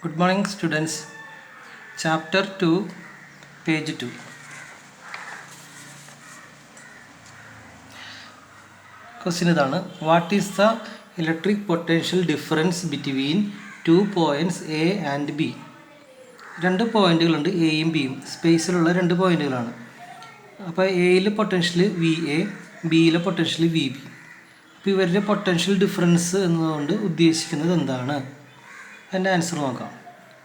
Good morning, students. Chapter 2, page 2. Question ഇതാണ്. What is the electric potential difference between 2 points A and B? രണ്ട് പോയിന്റുകളുണ്ട്, എയും ബിയും. സ്പേസിലുള്ള രണ്ട് പോയിന്റുകളാണ്. അപ്പോൾ എയിലെ പൊട്ടൻഷ്യൽ വി എ, ബിയിലെ പൊട്ടൻഷ്യൽ വി ബി. അപ്പോൾ ഇവരുടെ പൊട്ടൻഷ്യൽ ഡിഫറൻസ് എന്നതുകൊണ്ട് ഉദ്ദേശിക്കുന്നത് എന്താണ്? അതിൻ്റെ ആൻസർ നോക്കാം.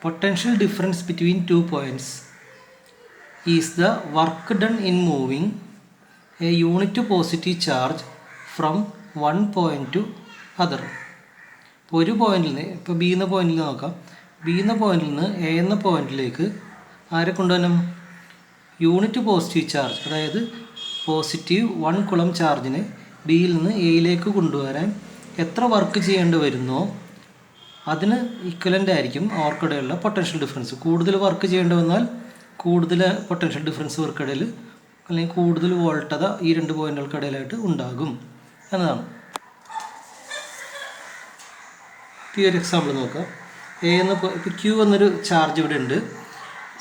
Potential difference between two points is the work done in moving A unit positive charge from one point two other. ഇപ്പോൾ ഒരു പോയിന്റിൽ നിന്ന്, ഇപ്പോൾ ബി എന്ന പോയിന്റിൽ നോക്കാം, ബി എന്ന പോയിന്റിൽ നിന്ന് എ എന്ന പോയിന്റിലേക്ക് ആരെ കൊണ്ടുവരണം? യൂണിറ്റ് പോസിറ്റീവ് ചാർജ്, അതായത് പോസിറ്റീവ് 1 കുളം ചാർജിനെ ബിയിൽ നിന്ന് എയിലേക്ക് കൊണ്ടുവരാൻ എത്ര വർക്ക് ചെയ്യേണ്ടി വരുന്നോ അതിന് ഇക്വലൻ്റ് ആയിരിക്കും അവർക്കിടയിലുള്ള പൊട്ടൻഷ്യൽ ഡിഫറൻസ്. കൂടുതൽ വർക്ക് ചെയ്യേണ്ടി വന്നാൽ കൂടുതൽ പൊട്ടൻഷ്യൽ ഡിഫറൻസ് ഇവർക്കിടയിൽ, അല്ലെങ്കിൽ കൂടുതൽ വോൾട്ടത ഈ രണ്ട് പോയിന്റുകൾക്കിടയിലായിട്ട് ഉണ്ടാകും എന്നതാണ്. ഈ ഒരു എക്സാമ്പിൾ നോക്കാം. എ എന്ന ഇപ്പോൾ ക്യൂ എന്നൊരു ചാർജ് ഇവിടെ ഉണ്ട്,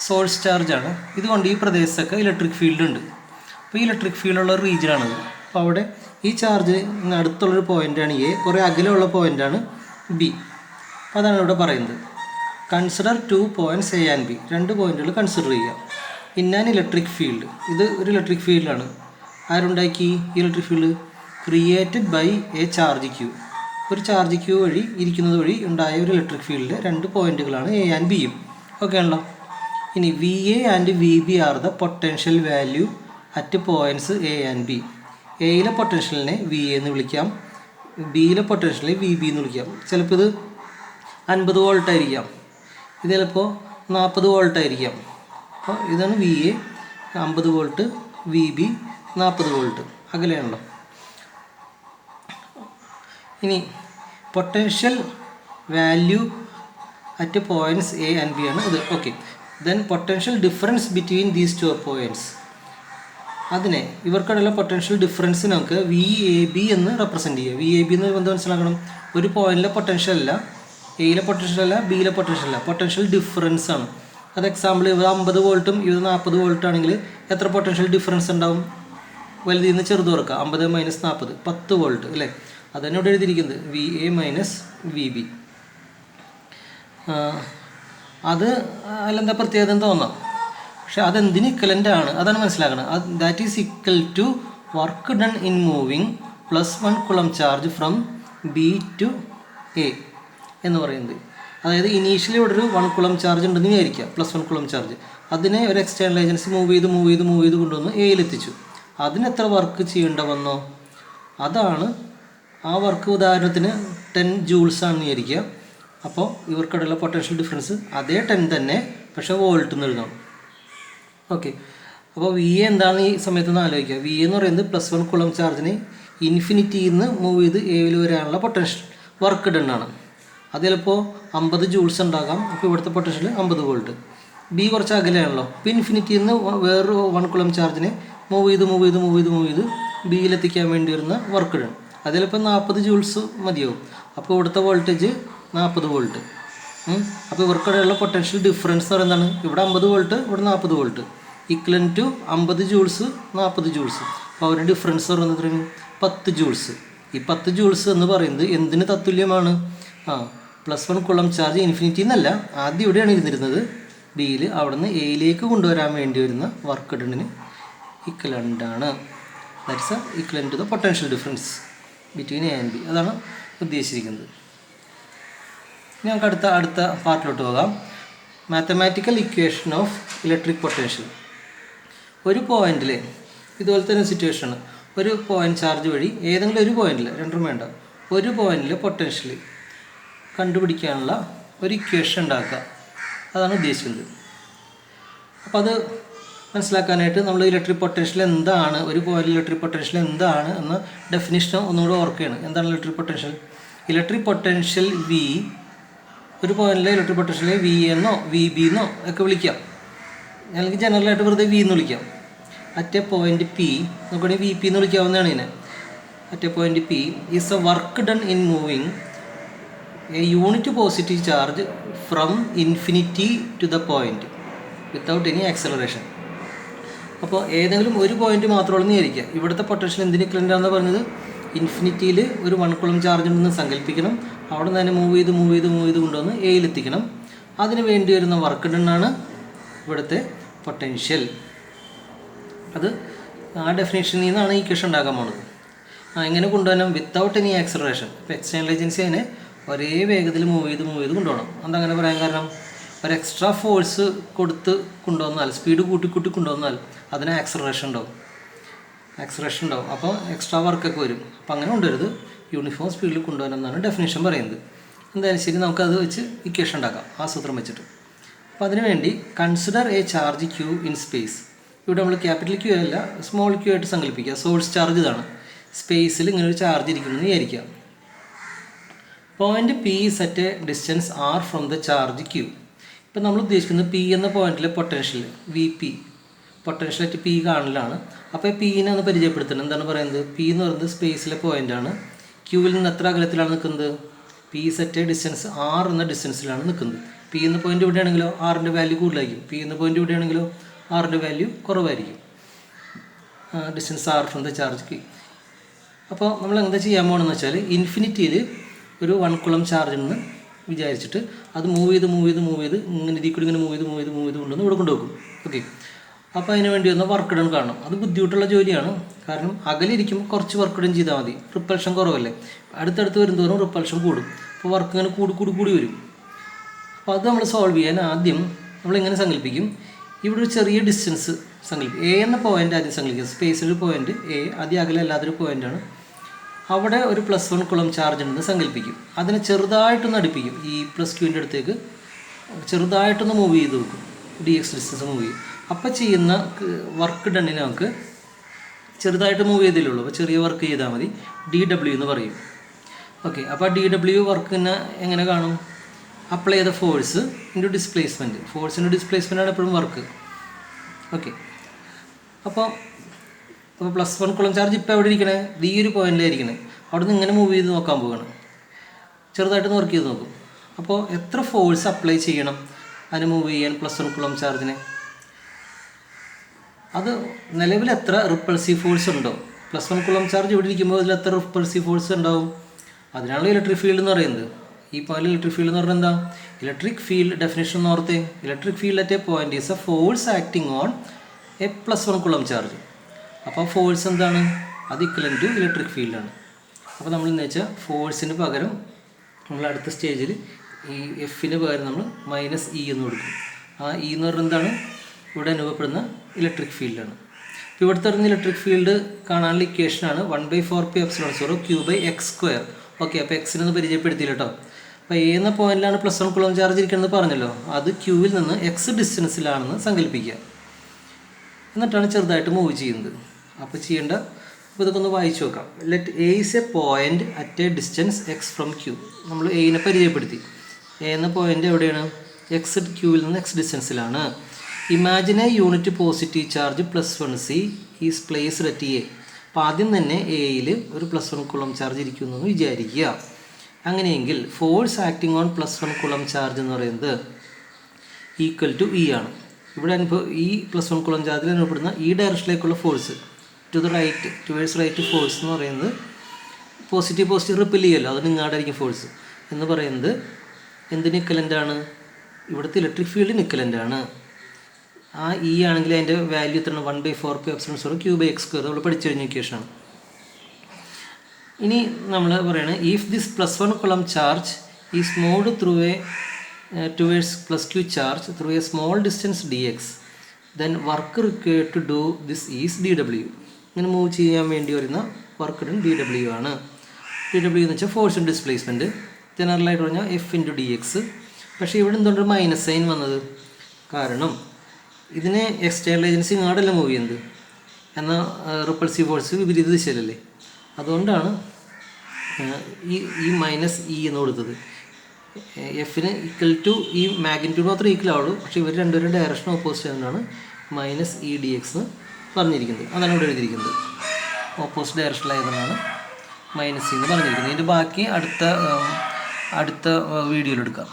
സോഴ്സ് ചാർജാണ്. ഇതുകൊണ്ട് ഈ പ്രദേശത്തൊക്കെ ഇലക്ട്രിക് ഫീൽഡ് ഉണ്ട്. അപ്പോൾ ഈ ഇലക്ട്രിക് ഫീൽഡുള്ള ഒരു റീജിയനാണത്. അപ്പോൾ അവിടെ ഈ ചാർജ് അടുത്തുള്ളൊരു പോയിൻ്റാണ് എ, കുറേ അകലെയുള്ള പോയിൻ്റാണ് ബി. അപ്പോൾ അതാണ് ഇവിടെ പറയുന്നത്. Consider 2 points A and B. രണ്ട് പോയിന്റുകൾ കൺസിഡർ ചെയ്യുക. ഇൻ ആൻ ഇലക്ട്രിക് ഫീൽഡ്, ഇത് ഒരു ഇലക്ട്രിക് ഫീൽഡാണ്. ആരുണ്ടാക്കി ഈ electric field? Created by a charge q. ഒരു ചാർജ് ക്യൂ വഴി ഇരിക്കുന്നത് വഴി ഉണ്ടായ ഒരു ഇലക്ട്രിക് ഫീൽഡിലെ രണ്ട് പോയിന്റുകളാണ് എ ആൻഡ് ബിയും. ഓക്കെ ആണല്ലോ. ഇനി V A and V B are the potential value at points A and B. എയിലെ പൊട്ടൻഷ്യലിനെ വി എ എന്ന് വിളിക്കാം, ബിയിലെ പൊട്ടൻഷ്യലിനെ വി ബി എന്ന് വിളിക്കാം. ചിലപ്പോൾ ഇത് 50 വോൾട്ട് ആയിരിക്കാം, ഇത് ചിലപ്പോൾ 40 വോൾട്ട് ആയിരിക്കാം. അപ്പോൾ ഇതാണ് V A 50 volt, V B 40 volt, അകലെയാണല്ലോ. ഇനി potential value at points A and B ആണ് ഇത്. Okay, then potential difference between these two points, അതിനെ ഇവർക്കിടയിലുള്ള പൊട്ടൻഷ്യൽ ഡിഫറൻസ് നമുക്ക് വി എ ബി എന്ന് റെപ്രസെൻറ്റ് ചെയ്യുക. വി എ ബി എന്ന് എന്താ മനസ്സിലാക്കണം? ഒരു പോയിന്റിലെ പൊട്ടൻഷ്യൽ അല്ല, എയിലെ പൊട്ടൻഷ്യൽ അല്ല, ബിയിലെ പൊട്ടൻഷ്യൽ അല്ല, പൊട്ടൻഷ്യൽ ഡിഫറൻസ് ആണ്. അത് എക്സാമ്പിൾ ഇത് 50 വോൾട്ടും ഇത് 40 വോൾട്ട് ആണെങ്കിൽ എത്ര പൊട്ടൻഷ്യൽ ഡിഫറൻസ് ഉണ്ടാവും? വലുതിൽ നിന്ന് ചെറുത് കുറക്കുക, 50 - 40 10 വോൾട്ട് അല്ലേ? അതന്നെ ഇവിടെ എഴുതിയിരിക്കുന്നത് V A minus V B. അത് അതിലെന്താ പ്രത്യേകത എന്ന് തോന്നാം, പക്ഷെ അതെന്തിന് ഇക്വലൻ്റ് ആണ് അതാണ് മനസ്സിലാക്കണം. That is equal to work done in moving +1 coulomb charge from B to A എന്ന് പറയുന്നത്. അതായത് ഇനീഷ്യലി ഇവിടെ ഒരു 1 കുളം ചാർജ് ഉണ്ടെന്ന് വിചാരിക്കുക, +1 കുളം ചാർജ്. അതിനെ ഒരു എക്സ്റ്റേണൽ ഏജൻസി മൂവ് ചെയ്ത് കൊണ്ടുവന്ന് എയിലെത്തിച്ചു. അതിനെത്ര വർക്ക് ചെയ്യേണ്ട വന്നോ അതാണ് ആ വർക്ക്. ഉദാഹരണത്തിന് 10 ജൂൾസ് ആണെന്ന് വിചാരിക്കുക. അപ്പോൾ ഇവർക്കിടയിലുള്ള പൊട്ടൻഷ്യൽ ഡിഫറൻസ് അതേ 10 തന്നെ, പക്ഷേ വോൾട്ട് എന്ന് എഴുതണം. ഓക്കെ, അപ്പോൾ വി എ എന്താണ് ഈ സമയത്ത് നിന്ന് ആലോചിക്കുക. വി എന്ന് പറയുന്നത് +1 കുളം ചാർജിന് ഇൻഫിനിറ്റിയിൽ നിന്ന് മൂവ് ചെയ്ത് എയിൽ വരാനുള്ള പൊട്ടൻഷ്യൽ വർക്ക് ഡൺ ആണ്. അത് ചിലപ്പോൾ 50 ജൂൾസ് ഉണ്ടാകാം. അപ്പോൾ ഇവിടുത്തെ പൊട്ടൻഷ്യൽ 50 വോൾട്ട്. ബി കുറച്ച് അകലെയാണല്ലോ. ഇപ്പോൾ ഇൻഫിനിറ്റിയിൽ നിന്ന് വേറൊരു 1 കുളം ചാർജിനെ മൂവ് ചെയ്ത് ബിയിലെത്തിക്കാൻ വേണ്ടി വരുന്ന വർക്ക് ഡൺ അത് ചിലപ്പോൾ 40 ജൂൾസ് മതിയാവും. അപ്പോൾ ഇവിടുത്തെ വോൾട്ടേജ് 40 വോൾട്ട്. അപ്പോൾ ഇവർക്കിടെയുള്ള പൊട്ടൻഷ്യൽ ഡിഫറൻസ് എന്ന് പറയുന്നതാണ് ഇവിടെ 50 വോൾട്ട്, ഇവിടെ 40 volt, equal to 50 joules 40 joules. അപ്പോൾ അവരുടെ ഡിഫറൻസ് പറയുന്നത് 10 ജൂൾസ്. ഈ 10 ജൂൾസ് എന്ന് പറയുന്നത് എന്തിന് തത്തുല്യമാണ്? +1 കുളം ചാർജ് ഇൻഫിനിറ്റി എന്നല്ല, ആദ്യം ഇവിടെയാണ് ഇരുന്നിരുന്നത് ബിയിൽ, അവിടെ നിന്ന് എയിലേക്ക് കൊണ്ടുവരാൻ വേണ്ടി വരുന്ന വർക്ക് ഡണ്ണിന് ഇക്വലൻ്റ് ആണ്. That's equivalent to the potential difference between A and B. അതാണ് ഉദ്ദേശിച്ചിരിക്കുന്നത്. ഇനി നമുക്ക് അടുത്ത പാർട്ടിലോട്ട് പോകാം. Mathematical equation of electric potential. ഒരു പോയിന്റിൽ ഇതുപോലെ തന്നെ സിറ്റുവേഷനാണ്. ഒരു പോയിന്റ് ചാർജ് വഴി ഏതെങ്കിലും ഒരു പോയിന്റിൽ, രണ്ടും വേണ്ട, ഒരു പോയിന്റിൽ പൊട്ടൻഷ്യൽ കണ്ടുപിടിക്കാനുള്ള ഒരു ഇക്വേഷൻ ഉണ്ടാക്കുക, അതാണ് ഉദ്ദേശിക്കുന്നത്. അപ്പോൾ അത് മനസ്സിലാക്കാനായിട്ട് നമ്മൾ ഇലക്ട്രിക് പൊട്ടൻഷ്യൽ എന്താണ്, ഒരു പോയിന്റിൽ ഇലക്ട്രിക് പൊട്ടൻഷ്യൽ എന്താണ് എന്ന ഡെഫിനിഷൻ ഒന്നുകൂടെ ഓർക്കുകയാണ്. എന്താണ് electric potential? Electric potential V, ഒരു പോയിന്റിലെ ഇലക്ട്രിക് പൊട്ടൻഷ്യൽ വി എന്നോ വി ബി എന്നോ ഒക്കെ വിളിക്കാം, അല്ലെങ്കിൽ ജനറലായിട്ട് വെറുതെ വി എന്ന് വിളിക്കാം. അറ്റ് എ പോയിന്റ് പി നോക്കുകയാണെങ്കിൽ വി പി എന്ന് വിളിക്കാവുന്നതാണ് ഇതിനെ. At a point P is a work done in moving a unit positive charge from infinity to the point without any acceleration. അപ്പോൾ ഏതെങ്കിലും ഒരു പോയിന്റ് മാത്രമുള്ളൂ വിചാരിക്കുക. ഇവിടുത്തെ പൊട്ടൻഷ്യൽ എന്തിന് ഇക്വലൻ്റാണെന്ന് പറഞ്ഞത് ഇൻഫിനിറ്റിയിൽ ഒരു 1 കുളം ചാർജ് ഉണ്ടെന്ന് സങ്കല്പിക്കണം. അവിടെ നിന്ന് തന്നെ മൂവ് ചെയ്ത് കൊണ്ടുവന്ന് എയിലെത്തിക്കണം. അതിന് വേണ്ടി വരുന്ന വർക്ക് ഡൺ ആണ് ഇവിടുത്തെ പൊട്ടൻഷ്യൽ. അത് ആ ഡെഫിനേഷനിൽ നിന്നാണ് ഈ ഇക്വേഷൻ ഉണ്ടാക്കാൻ പോകുന്നത്. എങ്ങനെ കൊണ്ടുപോകണം? Without any acceleration. ഇപ്പോൾ എക്സ്റ്റേണൽ ഏജൻസി അതിനെ ഒരേ വേഗത്തിൽ മൂവ് ചെയ്ത് കൊണ്ടുപോകണം. അതങ്ങനെ പറയാൻ കാരണം ഒരു എക്സ്ട്രാ ഫോഴ്സ് കൊടുത്ത് കൊണ്ടുവന്നാൽ, സ്പീഡ് കൂട്ടി കൊണ്ടുവന്നാൽ അതിന് ആക്സലറേഷൻ ഉണ്ടാവും. അപ്പോൾ എക്സ്ട്രാ വർക്കൊക്കെ വരും. അപ്പോൾ അങ്ങനെ കൊണ്ടുവരുത്, യൂണിഫോം സ്പീഡിൽ കൊണ്ടുപോകാൻ എന്നാണ് ഡെഫിനേഷൻ പറയുന്നത്. എന്തായാലും ശരി, നമുക്കത് വെച്ച് ഇക്വേഷൻ ഉണ്ടാക്കാം ആ സൂത്രം വെച്ചിട്ട്. അപ്പോൾ അതിനുവേണ്ടി consider a charge q in space. ഇവിടെ നമ്മൾ ക്യാപിറ്റൽ ക്യൂ അല്ല സ്മോൾ ക്യൂ ആയിട്ട് സങ്കല്പിക്കുക. സോഴ്സ് ചാർജ് ഇതാണ്. സ്പേസിൽ ഇങ്ങനെ ഒരു ചാർജ് ഇരിക്കുമെന്ന് വിചാരിക്കുക. Point P is at a distance R from the charge q. ഇപ്പം നമ്മൾ ഉദ്ദേശിക്കുന്നത് പി എന്ന പോയിന്റിലെ പൊട്ടൻഷ്യൽ വി പി, പൊട്ടൻഷ്യലായിട്ട് പി കാണലാണ്. അപ്പോൾ പീനെ ഒന്ന് പരിചയപ്പെടുത്തണം. എന്താണ് പറയുന്നത്? പി എന്ന് പറയുന്നത് സ്പേസിലെ പോയിൻ്റാണ്. ക്യൂവിൽ നിന്ന് എത്ര അകലത്തിലാണ് നിൽക്കുന്നത്? പി സെറ്റ് ഡിസ്റ്റൻസ് ആർ എന്ന ഡിസ്റ്റൻസിലാണ് നിൽക്കുന്നത്. പി എന്ന പോയിന്റ് ഇവിടെയാണെങ്കിലോ ആറിൻ്റെ വാല്യൂ കൂടുതലായിരിക്കും. പി എന്ന പോയിന്റ് ഇവിടെയാണെങ്കിലോ ആറിൻ്റെ വാല്യൂ കുറവായിരിക്കും. Distance R from the charge q. അപ്പോൾ നമ്മൾ എന്താ ചെയ്യാൻ പോകണമെന്ന് വെച്ചാൽ ഇൻഫിനിറ്റിയിൽ ഒരു 1 കുളം ചാർജ് എന്ന് വിചാരിച്ചിട്ട് അത് മൂവ് ചെയ്ത് ഇങ്ങനെ ഇതിൽ കൂടി ഇങ്ങനെ മൂവ് ചെയ്ത് കൊണ്ടുവന്ന് ഇവിടെ കൊണ്ടുവെക്കും. ഓക്കെ. അപ്പോൾ അതിന് വേണ്ടി വന്ന വർക്ക് ഡൺ കാണണം. അത് ബുദ്ധിമുട്ടുള്ള ജോലിയാണ്. കാരണം അകലിരിക്കുമ്പോൾ കുറച്ച് വർക്ക് ഡൺ ചെയ്താൽ മതി. റിപ്പൽഷൻ കുറവല്ലേ. അടുത്തടുത്ത് വരുന്നതോറും റിപ്പൽഷൻ കൂടും. അപ്പോൾ വർക്ക് ഇങ്ങനെ കൂടി വരും. അപ്പോൾ അത് നമ്മൾ സോൾവ് ചെയ്യാൻ ആദ്യം നമ്മളിങ്ങനെ സങ്കല്പിക്കും. ഇവിടെ ഒരു ചെറിയ ഡിസ്റ്റൻസ് സങ്കല്പിക്കും. എ എന്ന പോയിൻ്റ് ആദ്യം സങ്കല്പിക്കും. സ്പേസിലൊരു പോയിൻ്റ് എ, ആദ്യം അകലല്ലാത്തൊരു പോയിൻ്റാണ്. അവിടെ ഒരു +1 കുളം ചാർജ് ഉണ്ടെന്ന് സങ്കല്പിക്കും. അതിനെ ചെറുതായിട്ടൊന്ന് അടുപ്പിക്കും. ഈ +Qൻ്റെ അടുത്തേക്ക് ചെറുതായിട്ടൊന്ന് മൂവ് ചെയ്ത് വെക്കും. dx ഡിസ്റ്റൻസ് മൂവ് ചെയ്യും. അപ്പോൾ ചെയ്യുന്ന വർക്ക് ഡണ്ണിന് നമുക്ക് ചെറുതായിട്ട് മൂവ് ചെയ്തേ ഉള്ളൂ. അപ്പോൾ ചെറിയ വർക്ക് ചെയ്താൽ മതി. dw എന്ന് പറയും. ഓക്കെ. അപ്പോൾ dw വർക്കിനെ എങ്ങനെ കാണും? അപ്ലൈ ചെയ്ത ഫോഴ്സ് ഇൻറ്റു ഡിസ്പ്ലേസ്മെൻറ്റ്. ഫോഴ്സിൻ്റെ ഡിസ്പ്ലേസ്മെൻറ്റാണ് എപ്പോഴും വർക്ക്. ഓക്കെ. അപ്പോൾ +1 കുളം ചാർജ് ഇപ്പോൾ എവിടെ ഇരിക്കണേ? ഈ ഒരു പോയിന്റിലായിരിക്കണേ. അവിടെ നിന്ന് ഇങ്ങനെ മൂവ് ചെയ്ത് നോക്കാൻ പോവുകയാണ്. ചെറുതായിട്ടൊന്ന് വർക്ക് ചെയ്ത് നോക്കും. അപ്പോൾ എത്ര ഫോഴ്സ് അപ്ലൈ ചെയ്യണം അതിന് മൂവ് ചെയ്യാൻ +1 കുളം ചാർജിന്? അത് നിലവിൽ എത്ര റിപ്പൾസീവ് ഫോഴ്സ് ഉണ്ടോ? +1 കുളം ചാർജ് ഇവിടെ ഇരിക്കുമ്പോൾ അതിൽ എത്ര റിപ്പൾസീവ് ഫോഴ്സ് ഉണ്ടാവും? അതിനാണ് ഇലക്ട്രിക് ഫീൽഡ് എന്ന് പറയുന്നത്. ഈ പോയിന്റ് ഇലക്ട്രിക് ഫീൽഡ് എന്ന് പറഞ്ഞാൽ എന്താ? ഇലക്ട്രിക് ഫീൽഡ് ഡെഫിനേഷൻ എന്ന് ഓർത്തേ. Electric field at a point is a force acting on a +1 coulomb charge. അപ്പോൾ ഫോഴ്സ് എന്താണ്? അത് ഇക്വലൻ്റ് ടു ഇലക്ട്രിക് ഫീൽഡാണ്. അപ്പോൾ നമ്മൾ എന്ന് വെച്ചാൽ ഫോഴ്സിന് പകരം നമ്മൾ അടുത്ത സ്റ്റേജിൽ ഈ എഫിന് പകരം നമ്മൾ -E എന്ന് കൊടുക്കും. ആ E എന്ന് പറഞ്ഞാൽ എന്താണ്? ഇവിടെ അനുഭവപ്പെടുന്ന ഇലക്ട്രിക് ഫീൽഡാണ്. ഇപ്പോൾ ഇവിടുത്തെ അറിയുന്ന ഇലക്ട്രിക് ഫീൽഡ് കാണാനുള്ള ഇക്വേഷനാണ് 1/4πε0 Q/x². ഓക്കെ. അപ്പോൾ എക്സിനൊന്ന് പരിചയപ്പെടുത്തിയില്ല കേട്ടോ. അപ്പോൾ എ എന്ന പോയിന്റിലാണ് +1 കുളം ചാർജ് ഇരിക്കുന്നത് പറഞ്ഞല്ലോ. അത് ക്യൂവിൽ നിന്ന് എക്സ് ഡിസ്റ്റൻസിലാണെന്ന് സങ്കല്പിക്കുക. എന്നിട്ടാണ് ചെറുതായിട്ട് മൂവ് ചെയ്യുന്നത്. അപ്പോൾ ചെയ്യേണ്ട ഇതൊക്കെ ഒന്ന് വായിച്ചു നോക്കാം. Let A is a point at a distance X from q. നമ്മൾ എനെ പരിചയപ്പെടുത്തി. എ എന്ന പോയിന്റ് എവിടെയാണ്? എക്സ് ക്യൂവിൽ നിന്ന് എക്സ് ഡിസ്റ്റൻസിലാണ്. Imagine a unit positive charge +1c is placed at A. അപ്പോൾ ആദ്യം തന്നെ എയിൽ ഒരു +1 കുളം ചാർജ് ഇരിക്കുമെന്ന് വിചാരിക്കുക. അങ്ങനെയെങ്കിൽ force acting on +1 coulomb charge എന്ന് പറയുന്നത് ഈക്വൽ ടു E ആണ്. ഇവിടെ ഈ +1 കുളം ചാർജിൽ അനുഭവപ്പെടുന്ന ഈ ഡയറക്ഷനിലേക്കുള്ള force to the right, towards right force എന്ന് പറയുന്നത് പോസിറ്റീവ് റിപ്പിൽ ചെയ്യല്ലോ. അത് ഇങ്ങാടായിരിക്കും ഫോഴ്സ് എന്ന് പറയുന്നത് എന്തിന് ഇക്വലൻ്റാണ്? ഇവിടുത്തെ ഇലക്ട്രിക് ഫീൽഡിന് ഇക്വലൻ്റാണ്. ആ E ആണെങ്കിൽ അതിൻ്റെ വാല്യൂ എത്രയാണ്? 1/4πε0 Q/x². നമ്മൾ പഠിച്ചു കഴിഞ്ഞ ഇക്വേഷനാണ്. ഇനി നമ്മൾ പറയുന്നത് if this +1 coulomb charge is moved through A towards +Q charge through a small distance dx, then work required to do this is dw. ഇങ്ങനെ മൂവ് ചെയ്യാൻ വേണ്ടി വരുന്ന വർക്ക് ഡൺ dw ആണ്. dw എന്ന് വെച്ചാൽ ഫോഴ്സ് ആൻഡ് ഡിസ്പ്ലേസ്മെൻറ്റ്. ജനറലായിട്ട് പറഞ്ഞാൽ F/dx. പക്ഷേ ഇവിടെ എന്തുകൊണ്ട് മൈനസ് സൈൻ വന്നത്? കാരണം ഇതിനെ എക്സ്റ്റേണൽ ഏജൻസി ഇങ്ങോട്ടല്ല മൂവ് ചെയ്യുന്നത്. എന്നാൽ റിപ്പൾസീവ് ഫോഴ്സ് വിപരീത ദിശയിലല്ലേ. അതുകൊണ്ടാണ് ഈ -E എന്ന് കൊടുത്തത്. എഫിന് ഈക്വൽ ടു ഈ മാഗ്നിറ്റ്യൂഡ് മാത്രമേ ഈക്വൽ ആവുള്ളൂ. പക്ഷേ ഇവർ രണ്ടുപേരും ഡയറക്ഷൻ ഓപ്പോസിറ്റ് ആയതുകൊണ്ടാണ് -E/dx എന്ന് പറഞ്ഞിരിക്കുന്നത്. അതാണ് ഇവിടെ എഴുതിയിരിക്കുന്നത്. ഓപ്പോസിറ്റ് ഡയറക്ഷനിലായതുകൊണ്ടാണ് -E എന്ന് പറഞ്ഞിരിക്കുന്നത്. ഇതിൻ്റെ ബാക്കി അടുത്ത വീഡിയോയിൽ എടുക്കാം.